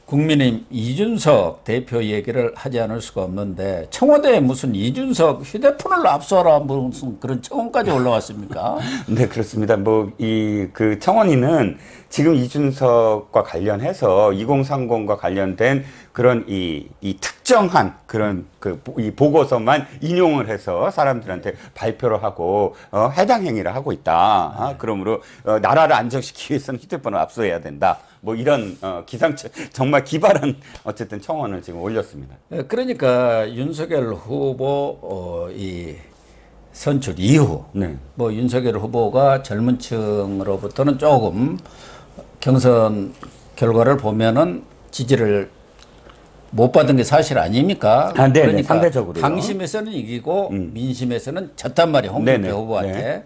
국민의힘 이준석 대표 얘기를 하지 않을 수가 없는데 청와대에 무슨 이준석 휴대폰을 압수하라 무슨 그런 청원까지 올라왔습니까? 네, 그렇습니다. 뭐, 그 청원인은 지금 이준석과 관련해서 2030과 관련된 그런 이 특정한 그런 이 보고서만 인용을 해서 사람들한테 발표를 하고, 해당 행위를 하고 있다. 그러므로, 나라를 안정시키기 위해서는 휴대폰을 압수해야 된다. 뭐 이런 정말 기발한 어쨌든 청원을 지금 올렸습니다. 그러니까 윤석열 후보 이 선출 이후 네. 뭐 윤석열 후보가 젊은 층으로부터는 조금 경선 결과를 보면은 지지를 못 받은 게 사실 아닙니까? 네네, 그러니까 상대적으로요. 당심에서는 이기고 민심에서는 졌단 말이에요. 홍준표 네네, 후보한테. 네.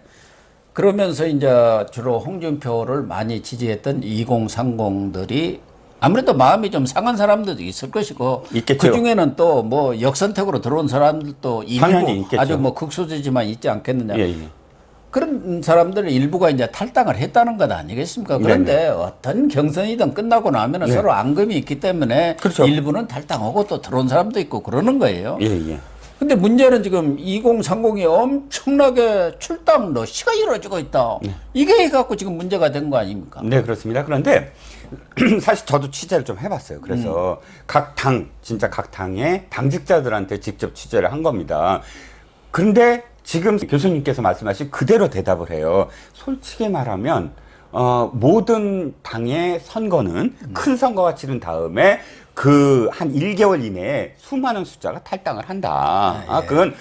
그러면서 이제 주로 홍준표를 많이 지지했던 2030들이 아무래도 마음이 좀 상한 사람들도 있을 것이고 있겠죠. 그 중에는 또 뭐 역선택으로 들어온 사람들도 당연히 일부 있겠죠. 아주 뭐 극소수지만 있지 않겠느냐. 예, 예. 그런 사람들 일부가 이제 탈당을 했다는 것 아니겠습니까? 그런데 네네. 어떤 경선이든 끝나고 나면은 네. 서로 앙금이 있기 때문에 그렇죠. 일부는 탈당하고 또 들어온 사람도 있고 그러는 거예요. 예, 예. 근데 문제는 지금 2030이 엄청나게 출당 러시가 이루어지고 있다. 이게 해갖고 지금 문제가 된 거 아닙니까? 네, 그렇습니다. 그런데 사실 저도 취재를 좀 해봤어요. 그래서 진짜 각 당의 당직자들한테 직접 취재를 한 겁니다. 그런데 지금 교수님께서 말씀하신 그대로 대답을 해요. 솔직히 말하면 모든 당의 선거는 큰 선거가 치른 다음에 그 한 1개월 이내에 수많은 숫자가 탈당을 한다. 예. 그건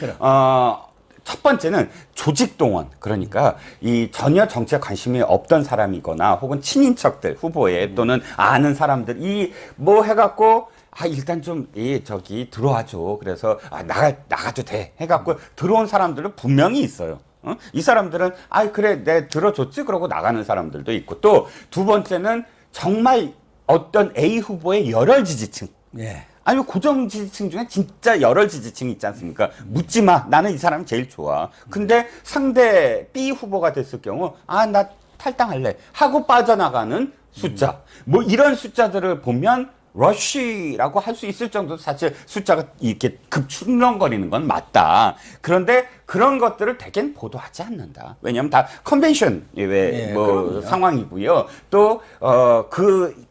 첫 번째는 조직 동원, 그러니까 이 전혀 정치에 관심이 없던 사람이거나 혹은 친인척들 후보에 또는 아는 사람들 뭐 해갖고 일단 좀 저기 들어와줘. 그래서 나가도 돼 해갖고 들어온 사람들은 분명히 있어요. 이 사람들은 그래 내 들어줬지 그러고 나가는 사람들도 있고, 또 두 번째는 정말 어떤 A 후보의 열혈 지지층, 예. 아니면 고정 지지층 중에 진짜 열혈 지지층이 있지 않습니까? 묻지 마. 나는 이 사람이 제일 좋아. 근데 상대 B 후보가 됐을 경우 나 탈당할래 하고 빠져나가는 숫자, 뭐 이런 숫자들을 보면 러쉬라고 할 수 있을 정도로 사실 숫자가 이렇게 급출렁거리는 건 맞다. 그런데 그런 것들을 대개는 보도하지 않는다. 왜냐하면 다 컨벤션 외 상황이고요. 또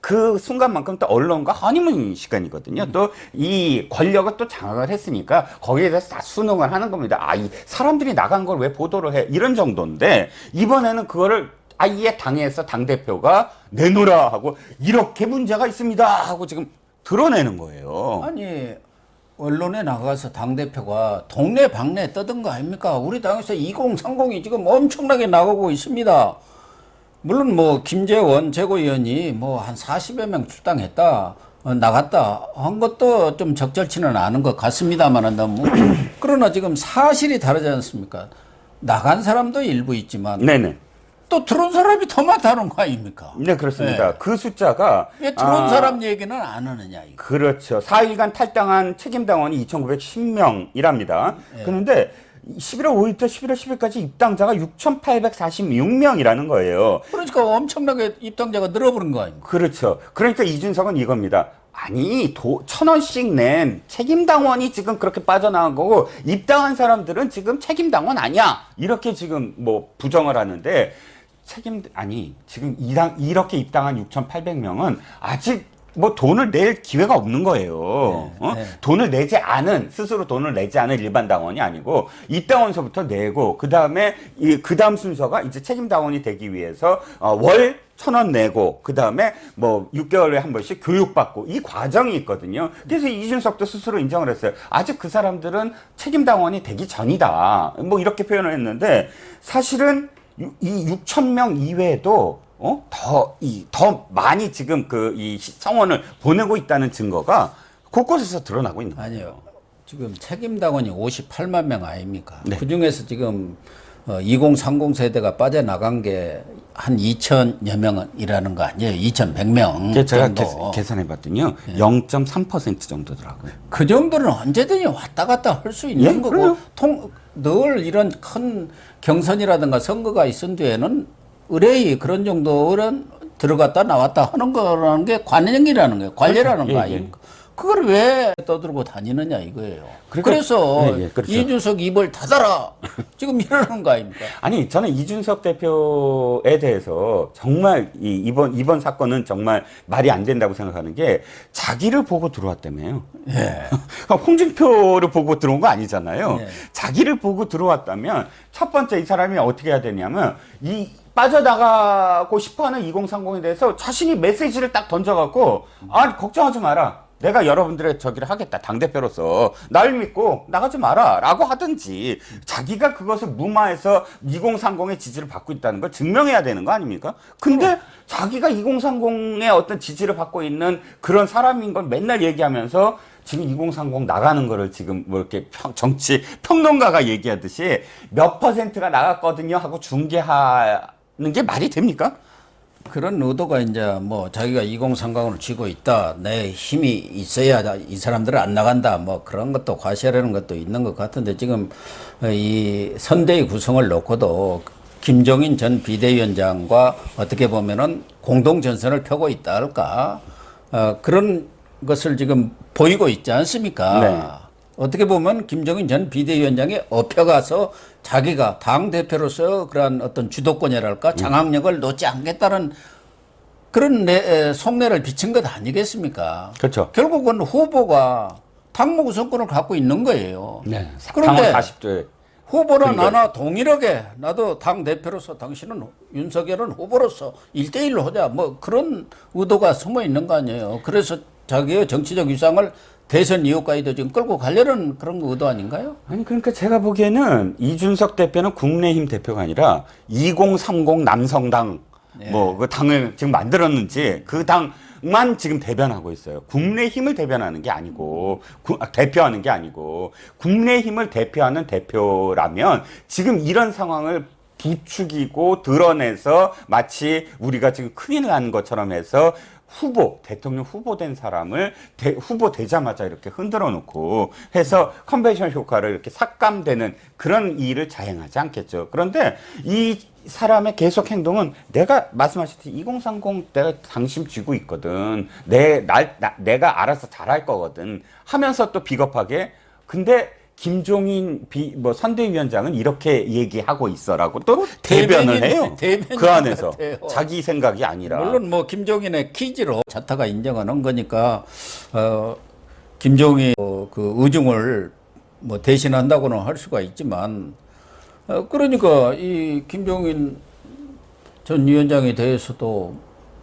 그 순간만큼 또 언론과 허니문 시간이거든요. 또 이 권력을 또 장악을 했으니까 거기에 대해서 다 순응을 하는 겁니다. 이 사람들이 나간 걸 왜 보도를 해? 이런 정도인데 이번에는 그거를 아예 당에서 당대표가 내놓으라 하고 이렇게 문제가 있습니다 하고 지금 드러내는 거예요. 아니 언론에 나가서 당대표가 동네 방네 떠든 거 아닙니까? 우리 당에서 2030이 지금 엄청나게 나가고 있습니다. 물론 뭐 김재원 최고위원이 뭐 한 40여 명 출당했다 나갔다 한 것도 좀 적절치는 않은 것 같습니다만은 너무 그러나 지금 사실이 다르지 않습니까? 나간 사람도 일부 있지만 네네. 또 들어온 사람이 더 많다는 거 아닙니까? 네, 그렇습니다. 네. 그 숫자가 왜 들어온 사람 얘기는 안 하느냐 이거. 그렇죠. 4일간 탈당한 책임당원이 2,910명이랍니다. 그런데 11월 5일부터 11월 10일까지 입당자가 6,846명이라는 거예요. 그러니까 엄청나게 입당자가 늘어버린 거 아닙니까? 그렇죠. 그러니까 이준석은 이겁니다. 아니, 1,000원씩 낸 책임당원이 지금 그렇게 빠져나간 거고, 입당한 사람들은 지금 책임당원 아니야. 이렇게 지금 뭐 부정을 하는데, 지금 이렇게 입당한 6,800명은 아직 뭐 돈을 낼 기회가 없는 거예요. 돈을 내지 않은, 스스로 돈을 내지 않은 일반 당원이 아니고, 입당원서부터 내고, 그 다음에, 그 다음 순서가 이제 책임당원이 되기 위해서, 월 1,000원 내고, 그 다음에 뭐 6개월에 한 번씩 교육받고, 이 과정이 있거든요. 그래서 이준석도 스스로 인정을 했어요. 아직 그 사람들은 책임당원이 되기 전이다. 뭐 이렇게 표현을 했는데, 사실은 이 6,000명 이외에도 더 많이 지금 이 청원을 보내고 있다는 증거가 곳곳에서 드러나고 있는 거예요. 아니요. 지금 책임당원이 58만 명 아닙니까? 네. 그 중에서 지금 2030 세대가 빠져나간 게 한 2,000여 명이라는 거 아니에요? 2,100명 제가 정도. 계산해 봤더니요. 0.3% 정도더라고요. 그 정도는 언제든지 왔다 갔다 할 수 있는 거고 그래요? 늘 이런 큰 경선이라든가 선거가 있은 뒤에는 의뢰이 그런 정도는 들어갔다 나왔다 하는 거라는 게 관행이라는 거예요. 관례라는 그렇죠. 거 예, 아닙니까? 그걸 왜 떠들고 다니느냐 이거예요. 그러니까, 그래서 예, 예, 그렇죠. 이준석 입을 닫아라 지금 이러는 거 아닙니까? 아니, 저는 이준석 대표에 대해서 정말 이번 사건은 정말 말이 안 된다고 생각하는 게 자기를 보고 들어왔다며요. 예. 홍준표를 보고 들어온 거 아니잖아요. 예. 자기를 보고 들어왔다면 첫 번째 이 사람이 어떻게 해야 되냐면 빠져나가고 싶어하는 2030에 대해서 자신이 메시지를 딱 던져갖고 아 걱정하지 마라. 내가 여러분들의 저기를 하겠다. 당대표로서 날 믿고 나가지 마라 라고 하든지 자기가 그것을 무마해서 2030의 지지를 받고 있다는 걸 증명해야 되는 거 아닙니까? 근데 자기가 2030의 어떤 지지를 받고 있는 그런 사람인 걸 맨날 얘기하면서 지금 2030 나가는 거를 지금 뭐 이렇게 정치 평론가가 얘기하듯이 몇 퍼센트가 나갔거든요 하고 중계하는 게 말이 됩니까? 그런 의도가 이제 뭐 자기가 2030을 쥐고 있다. 내 힘이 있어야 이 사람들은 안 나간다. 뭐 그런 것도 과시하려는 것도 있는 것 같은데 지금 이 선대위 구성을 놓고도 김종인 전 비대위원장과 어떻게 보면은 공동 전선을 펴고 있다 할까. 그런 것을 지금 보이고 있지 않습니까? 네. 어떻게 보면 김종인 전 비대위원장이 업혀가서 자기가 당대표로서 그러한 어떤 주도권이랄까 장악력을 놓지 않겠다는 그런 속내를 비친 것 아니겠습니까? 그렇죠. 결국은 후보가 당무 구성권을 갖고 있는 거예요. 네. 그런데 40조에 후보나 그러니까. 나나 동일하게 나도 당대표로서 당신은 윤석열은 후보로서 1대1로 하자 뭐 그런 의도가 숨어 있는 거 아니에요. 그래서 자기의 정치적 위상을 대선 이후까지도 지금 끌고 가려는 그런 의도 아닌가요? 아니 그러니까 제가 보기에는 이준석 대표는 국민의힘 대표가 아니라 2030 남성당 뭐 그 당을 지금 만들었는지 그 당만 지금 대변하고 있어요. 국민의힘을 대변하는 게 아니고 대표하는 게 아니고 국민의힘을 대표하는 대표라면 지금 이런 상황을 부추기고 드러내서 마치 우리가 지금 큰일 난 것처럼 해서 대통령 후보 된 사람을 후보 되자마자 이렇게 흔들어 놓고 해서 컨벤션 효과를 이렇게 삭감되는 그런 일을 자행하지 않겠죠. 그런데 이 사람의 계속 행동은 내가 말씀하셨듯이 2030 내가 당심 쥐고 있거든. 내가 알아서 잘할 거거든. 하면서 또 비겁하게 근데 김종인 선대위원장은 이렇게 얘기하고 있어라고 또 대변을 해요. 그 안에서 같아요. 자기 생각이 아니라. 물론 뭐 김종인의 퀴즈로 자타가 인정하는 거니까 김종인 그 의중을 뭐 대신한다고는 할 수가 있지만 그러니까 이 김종인 전 위원장에 대해서도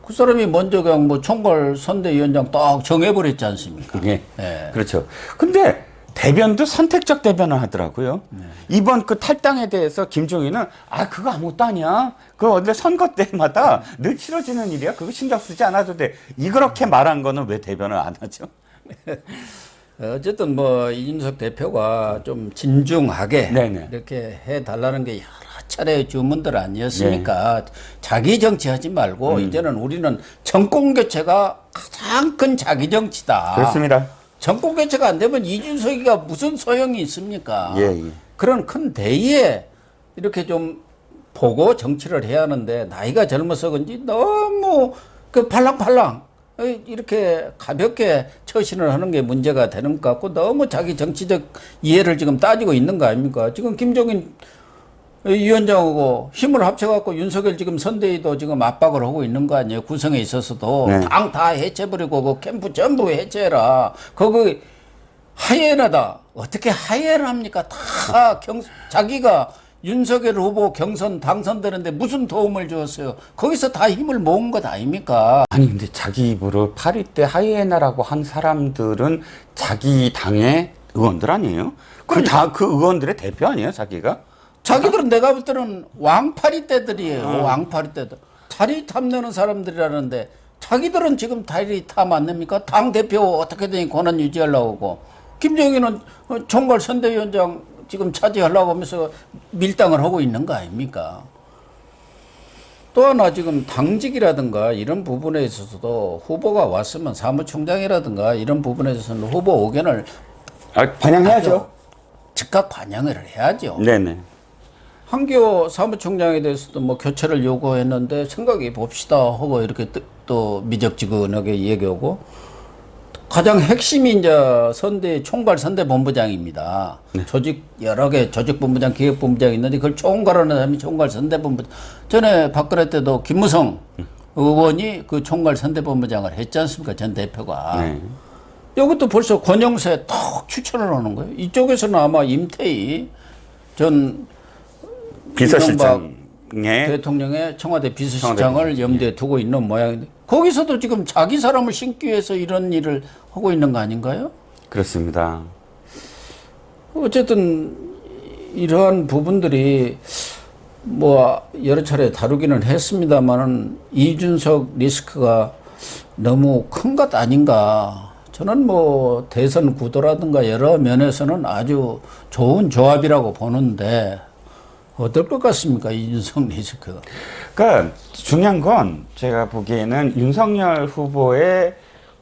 그 사람이 먼저 그냥 뭐 총괄 선대위원장 딱 정해버렸지 않습니까? 예. 예. 그렇죠. 근데 대변도 선택적 대변을 하더라고요. 이번 그 탈당에 대해서 김종인은 그거 아무것도 아니야. 그거 원래 선거 때마다 늘 치러지는 일이야. 그거 신경 쓰지 않아도 돼. 이렇게 말한 거는 왜 대변을 안 하죠? 어쨌든 뭐 이준석 대표가 좀 진중하게 네네. 이렇게 해달라는 게 여러 차례 주문들 아니었습니까? 자기 정치하지 말고 이제는 우리는 정권 교체가 가장 큰 자기 정치다. 그렇습니다. 정권 교체가 안 되면 이준석이가 무슨 소용이 있습니까? 예. 그런 큰 대의에 이렇게 좀 보고 정치를 해야 하는데 나이가 젊어서 그런지 너무 그 팔랑팔랑 이렇게 가볍게 처신을 하는 게 문제가 되는 것 같고 너무 자기 정치적 이해를 지금 따지고 있는 거 아닙니까? 지금 김종인 위원장하고 힘을 합쳐갖고 윤석열 지금 선대위도 지금 압박을 하고 있는 거 아니에요? 구성에 있어서도 네. 당 다 해체버리고 그 캠프 전부 해체해라. 거기 하이에나다. 어떻게 하이에나 합니까? 다 자기가 윤석열 후보 경선 당선되는데 무슨 도움을 주었어요? 거기서 다 힘을 모은 것 아닙니까? 아니 근데 자기 입으로 8.2 때 하이에나라고 한 사람들은 자기 당의 의원들 아니에요? 그 의원들의 대표 아니에요, 자기가? 자기들은 내가 볼 때는 왕파리 떼들이에요. 왕파리 떼들. 다리 탐내는 사람들이라는데 자기들은 지금 다리 탐 안 냅니까? 당대표 어떻게든 권한 유지하려고 하고 김정인은 총괄 선대위원장 지금 차지하려고 하면서 밀당을 하고 있는 거 아닙니까? 또 하나 지금 당직이라든가 이런 부분에 있어서도 후보가 왔으면 사무총장이라든가 이런 부분에 있어서는 후보 의견을 반영해야죠. 즉각 반영을 해야죠. 네네. 한기호 사무총장에 대해서도 뭐 교체를 요구했는데 생각해 봅시다 하고 이렇게 또 미적지근하게 얘기하고 가장 핵심이 이제 총괄 선대본부장입니다. 조직 여러 개 조직본부장, 기획본부장 있는데 그걸 총괄하는 사람이 총괄 선대본부장. 전에 박근혜 때도 김무성 의원이 그 총괄 선대본부장을 했지 않습니까? 전 대표가. 네. 이것도 벌써 권영세에 턱 추천을 하는 거예요. 이쪽에서는 아마 임태희 전 비서실장의 대통령의 청와대 비서실장을 염두에 두고 있는 모양인데 거기서도 지금 자기 사람을 심기 위해서 이런 일을 하고 있는 거 아닌가요? 그렇습니다. 어쨌든 이러한 부분들이 뭐 여러 차례 다루기는 했습니다만은 이준석 리스크가 너무 큰 것 아닌가. 저는 뭐 대선 구도라든가 여러 면에서는 아주 좋은 조합이라고 보는데 어떨 것 같습니까? 이준석 리스크가. 그러니까 중요한 건 제가 보기에는 윤석열 후보의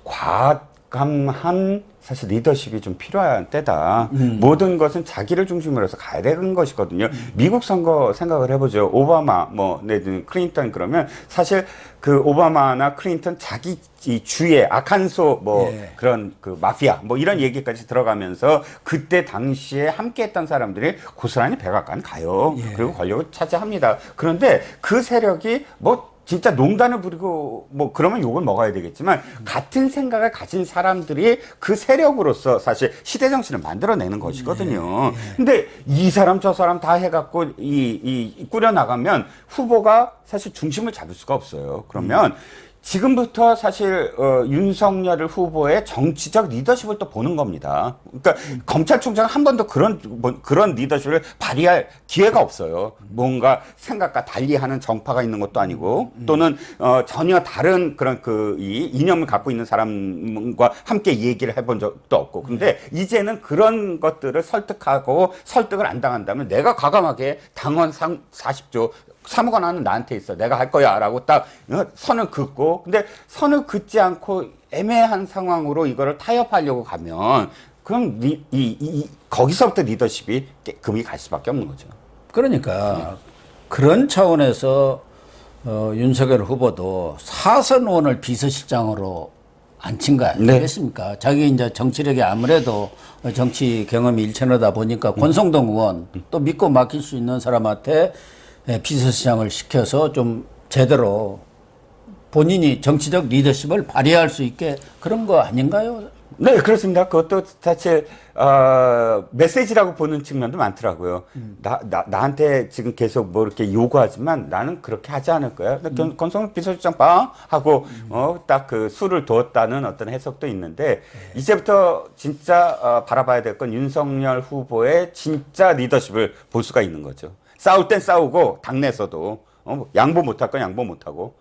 과감한 사실 리더십이 좀 필요한 때다. 모든 것은 자기를 중심으로 해서 가야 되는 것이거든요. 미국 선거 생각을 해보죠. 오바마, 뭐, 내지는 클린턴 그러면 사실 그 오바마나 클린턴 자기 이 주의 아칸소 뭐 그런 그 마피아 뭐 이런 얘기까지 들어가면서 그때 당시에 함께했던 사람들이 고스란히 백악관 가요. 그리고 권력을 차지합니다. 그런데 그 세력이 뭐 진짜 농단을 부리고 뭐 그러면 욕을 먹어야 되겠지만 같은 생각을 가진 사람들이 그 세력으로서 사실 시대 정신을 만들어내는 것이거든요. 근데 이 사람 저 사람 다 해갖고 이 꾸려 나가면 후보가 사실 중심을 잡을 수가 없어요. 그러면 지금부터 사실 윤석열 후보의 정치적 리더십을 또 보는 겁니다. 그러니까 검찰총장은 한 번도 그런 리더십을 발휘할 기회가 없어요. 뭔가 생각과 달리하는 정파가 있는 것도 아니고 또는 전혀 다른 그런 이 이념을 갖고 있는 사람과 함께 얘기를 해본 적도 없고. 근데 이제는 그런 것들을 설득하고 설득을 안 당한다면 내가 과감하게 당원 40조 사무관하는 나한테 있어. 내가 할 거야. 라고 딱 선을 긋고, 근데 선을 긋지 않고 애매한 상황으로 이거를 타협하려고 가면, 그럼 거기서부터 리더십이 금이 갈 수밖에 없는 거죠. 그러니까 그런 차원에서 윤석열 후보도 사선 의원을 비서실장으로 앉힌 거 아니겠습니까? 자기 이제 정치력이 아무래도 정치 경험이 일천하다 보니까 권성동 의원 또 믿고 맡길 수 있는 사람한테 비서실장을 시켜서 좀 제대로 본인이 정치적 리더십을 발휘할 수 있게 그런 거 아닌가요? 네, 그렇습니다. 그것도 사실 메시지라고 보는 측면도 많더라고요. 나한테 지금 계속 뭐 이렇게 요구하지만 나는 그렇게 하지 않을 거야. 권성동 비서실장 봐 하고 딱 그 수를 두었다는 어떤 해석도 있는데 이제부터 진짜 바라봐야 될 건 윤석열 후보의 진짜 리더십을 볼 수가 있는 거죠. 싸울 땐 싸우고 당내에서도 양보 못할 건 양보 못하고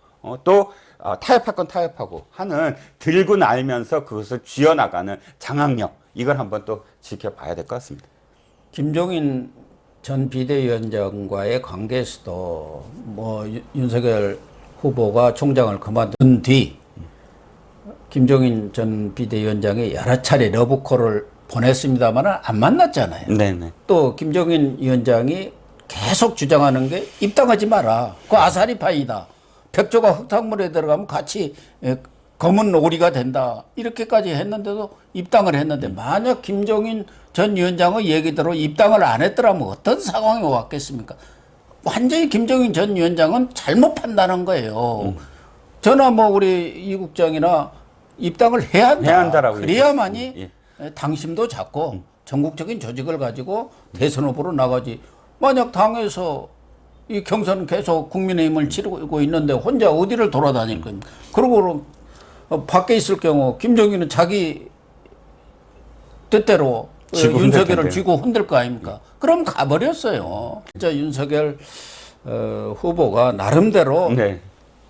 또 타협할 건 타협하고 하는 들고 날면서 그것을 쥐어나가는 장악력 이걸 한번 또 지켜봐야 될 것 같습니다. 김종인 전 비대위원장과의 관계에서도 뭐 윤석열 후보가 총장을 그만둔 뒤 김종인 전 비대위원장이 여러 차례 러브콜을 보냈습니다만 안 만났잖아요. 네네. 또 김종인 위원장이 계속 주장하는 게 입당하지 마라. 그 아사리파이다. 백조가 흙탕물에 들어가면 같이 검은 오리가 된다. 이렇게까지 했는데도 입당을 했는데 만약 김종인 전 위원장의 얘기대로 입당을 안 했더라면 어떤 상황이 왔겠습니까? 완전히 김종인 전 위원장은 잘못 판단한 거예요. 저나 뭐 우리 이 국장이나 입당을 해야 한다. 해야 한다라고 그래야만이 당심도 잡고 전국적인 조직을 가지고 대선 후보로 나가지. 만약 당에서 이 경선 계속 국민의힘을 치르고 있는데 혼자 어디를 돌아다닐 겁니까? 그리고 밖에 있을 경우 김정일은 자기 뜻대로 윤석열을 쥐고 흔들 거 아닙니까? 그럼 가버렸어요. 진짜 윤석열 후보가 나름대로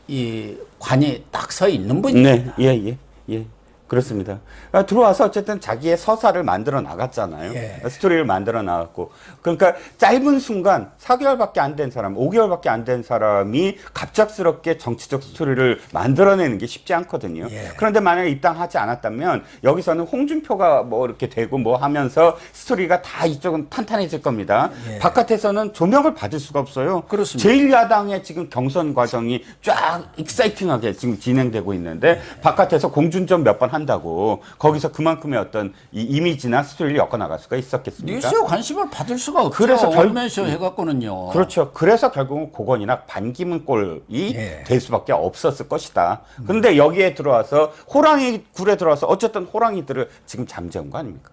이 관이 딱 서 있는 분입니다. 네, 예. 그렇습니다. 그러니까 들어와서 어쨌든 자기의 서사를 만들어 나갔잖아요. 예. 스토리를 만들어 나갔고. 그러니까 짧은 순간 4개월밖에 안 된 사람, 5개월밖에 안 된 사람이 갑작스럽게 정치적 스토리를 만들어내는 게 쉽지 않거든요. 예. 그런데 만약에 입당하지 않았다면 여기서는 홍준표가 뭐 이렇게 되고 뭐 하면서 스토리가 다 이쪽은 탄탄해질 겁니다. 예. 바깥에서는 조명을 받을 수가 없어요. 그렇습니다. 제1야당의 지금 경선 과정이 쫙 익사이팅하게 지금 진행되고 있는데 바깥에서 공준전 몇 번 한다고 거기서 그만큼의 어떤 이 이미지나 스토리를 엮어나갈 수가 있었겠습니까? 뉴스에 관심을 받을 수가 없죠. 그래서 얼면서 해갖고는요. 그렇죠. 그래서 결국은 고건이나 반기문 꼴이 예. 될 수밖에 없었을 것이다. 근데 여기에 들어와서 호랑이 굴에 들어와서 어쨌든 호랑이들을 지금 잠재운 거 아닙니까?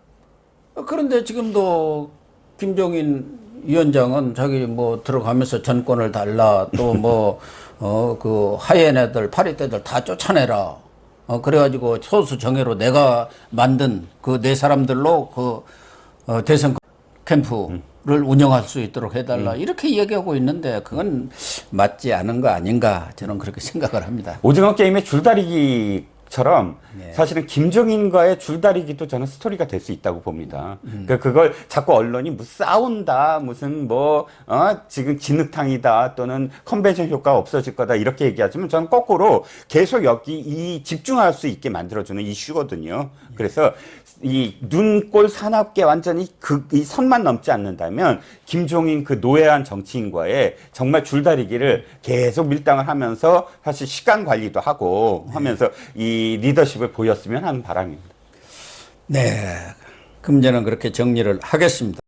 그런데 지금도 김종인 위원장은 자기 뭐 들어가면서 전권을 달라 또 뭐 그 하얀 애들 파리떼들 다 쫓아내라. 그래가지고 소수 정예로 내가 만든 그 네 사람들로 그 대선 캠프를 운영할 수 있도록 해달라 이렇게 이야기하고 있는데 그건 맞지 않은 거 아닌가 저는 그렇게 생각을 합니다. 오징어 게임의 줄다리기처럼 네. 사실은 김종인과의 줄다리기도 저는 스토리가 될 수 있다고 봅니다. 그러니까 그걸 자꾸 언론이 뭐 싸운다, 무슨 뭐 지금 진흙탕이다 또는 컨벤션 효과가 없어질 거다 이렇게 얘기하지만 저는 거꾸로 계속 여기 이 집중할 수 있게 만들어주는 이슈거든요. 그래서 이 눈꼴 사납게 완전히 이 선만 넘지 않는다면 김종인 그 노예한 정치인과의 정말 줄다리기를 계속 밀당을 하면서 사실 시간 관리도 하고 하면서 이 리더십을 보였으면 하는 바람입니다. 네. 그럼 저는 그렇게 정리를 하겠습니다.